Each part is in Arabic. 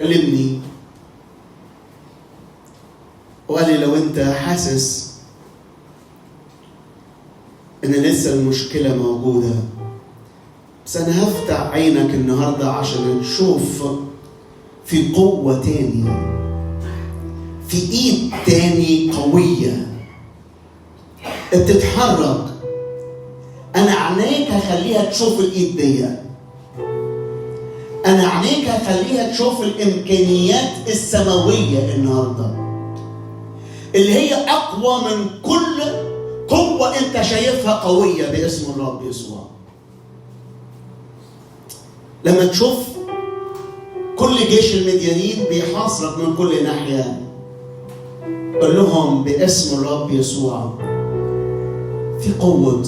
كلمني وقال لي لو انت حاسس ان لسه المشكلة موجودة، بس انا هفتح عينك النهاردة عشان نشوف في قوة تاني، في ايد تاني قوية بتتحرك. انا عينيك هخليها تشوف الايد دي، انا عينيك هخليها تشوف الامكانيات السماوية النهاردة اللي هي اقوى من كل قوة انت شايفها قوية باسم الرب يسوع. لما تشوف كل جيش المديانين بيحاصرك من كل ناحية، قل لهم باسم الرب يسوع في قوة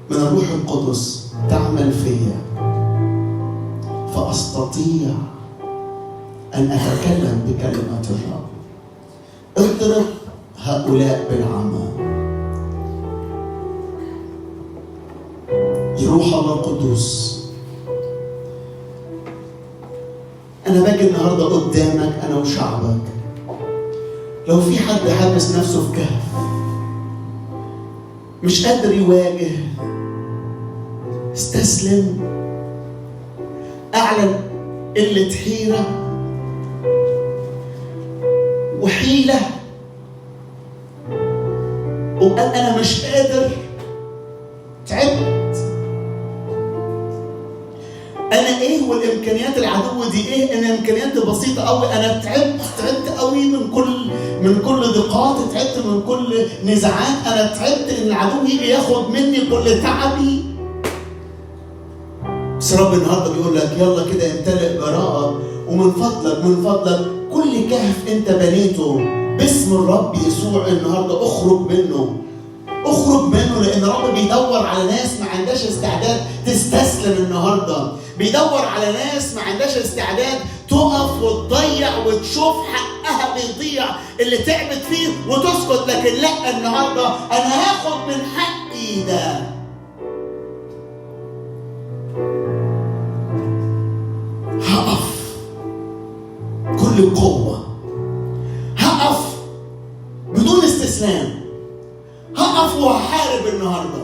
من الروح القدس تعمل فيا، فأستطيع أن أتكلم بكلمة الرب. اضرب هؤلاء بالعمى. روح الله القدوس، أنا باجي النهاردة قدامك أنا وشعبك. لو في حد حابس نفسه في كهف مش قادر يواجه، استسلم، أعلن قلة حيرة وحيلة وقال أنا مش قادر، تعبت، أنا إيه والإمكانيات العدو دي إيه؟ أنا إمكانياتي بسيطة أوي، أنا تعبت أوي من كل ضيقات، تعبت من كل نزاعات، أنا تعبت إن العدو يجي ياخد مني كل تعبي. بس رب النهارده بيقول لك يلا كده امتلئ جراءة، ومن فضلك كل كهف أنت بنيته باسم الرب يسوع النهارده اخرج منه، لأن الرب بيدور على ناس ما عندهاش استعداد تستسلم النهارده، بيدور على ناس ما عندهاش استعداد تقف وتضيع وتشوف حقها بيضيع اللي تعبت فيه وتسكت. لكن لا، النهارده انا هاخد من حقي ده. هقف كل قوة، هقف بدون استسلام، هقف وهحارب النهارده.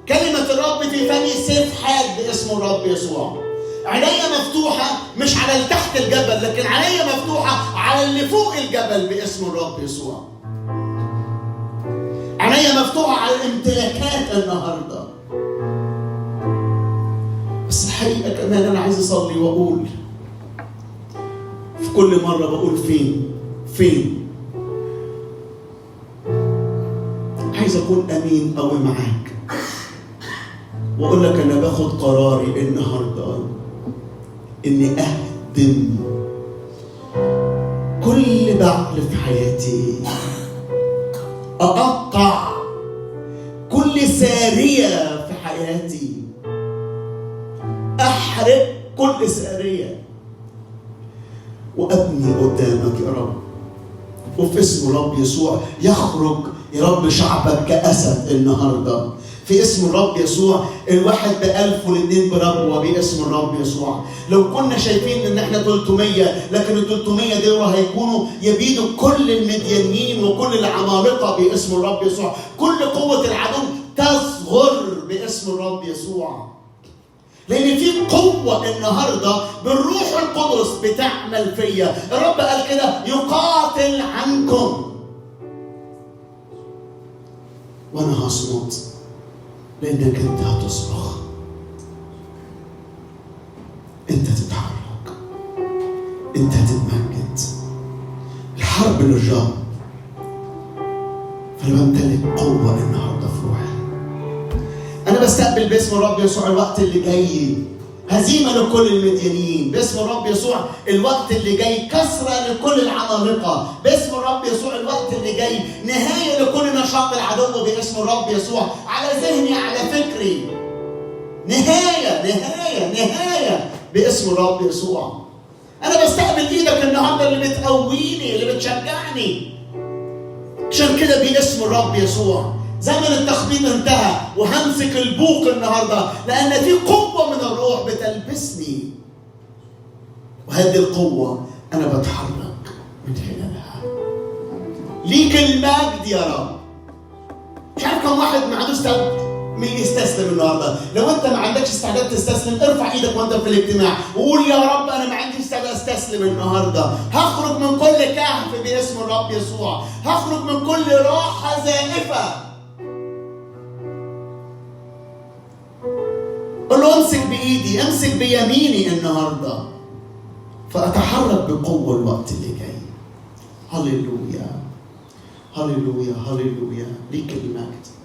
كلمة الرب في فمي سيف حاد باسم الرب يسوع. عينيا مفتوحة مش على اللي تحت الجبل، لكن عينيا مفتوحة على اللي فوق الجبل باسم الرب يسوع. عينيا مفتوحة على الامتلاكات النهارده. بس الحقيقة كمان أنا عايز أصلي وأقول في كل مرة بقول فين عايز أكون أمين قوي معاك وأقول لك أنا باخد قراري النهاردة إني أهدم كل بعل في حياتي، أقطع كل سارية في حياتي، أحرق كل سارية وأبني قدامك يا رب. وفي اسم الرب يسوع يخرج يا رب شعبك كأسد النهاردة في اسم الرب يسوع. الواحد ب1000 والاثنين بربوة باسم الرب يسوع. لو كنا شايفين ان احنا 300، لكن ال 300 دول هيكونوا يبيدوا كل المديانين وكل العمالقة باسم الرب يسوع. كل قوة العدو تصغر باسم الرب يسوع، لأن في قوة النهاردة بالروح القدس بتعمل فيا. الرب قال كده يقاتل عنكم وأنا هصمت، لأنك أنت هتصرخ، أنت تتحرك، أنت هتتمجد. الحرب للرب، فأنا بمتلك قوة النهاردة في روحي. أنا بستقبل باسم الرب يسوع الوقت اللي جاي هزيمة لكل المديانين باسم الرب يسوع. الوقت اللي جاي كسرة لكل العمالقة باسم الرب يسوع. الوقت اللي جاي نهاية لكل نشاط العدو باسم الرب يسوع، على ذهني، على فكري. نهاية باسم الرب يسوع. أنا بستقبل إيدك النهاردة اللي بتقويني، اللي بتشجعني. عشان كده باسم الرب يسوع زمن التخبيط انتهى، وهمسك البوق النهارده لأن في قوة من الروح بتلبسني. وهذه القوة أنا بتحرك من خلالها. ليك المجد يا رب. مش عارف كم واحد ما عندوش استعداد من يستسلم النهارده. لو انت ما عندكش استعداد تستسلم ارفع ايدك وانت في الاجتماع وقول يا رب انا ما عندي استعداد استسلم النهارده. هخرج من كل كهف باسم الرب يسوع. هخرج من كل راحه زائفه. قل له امسك بايدي، امسك بيميني النهارده، فاتحرك بقوه الوقت اللي جاي. هللويا هللويا هللويا. ليك المجد.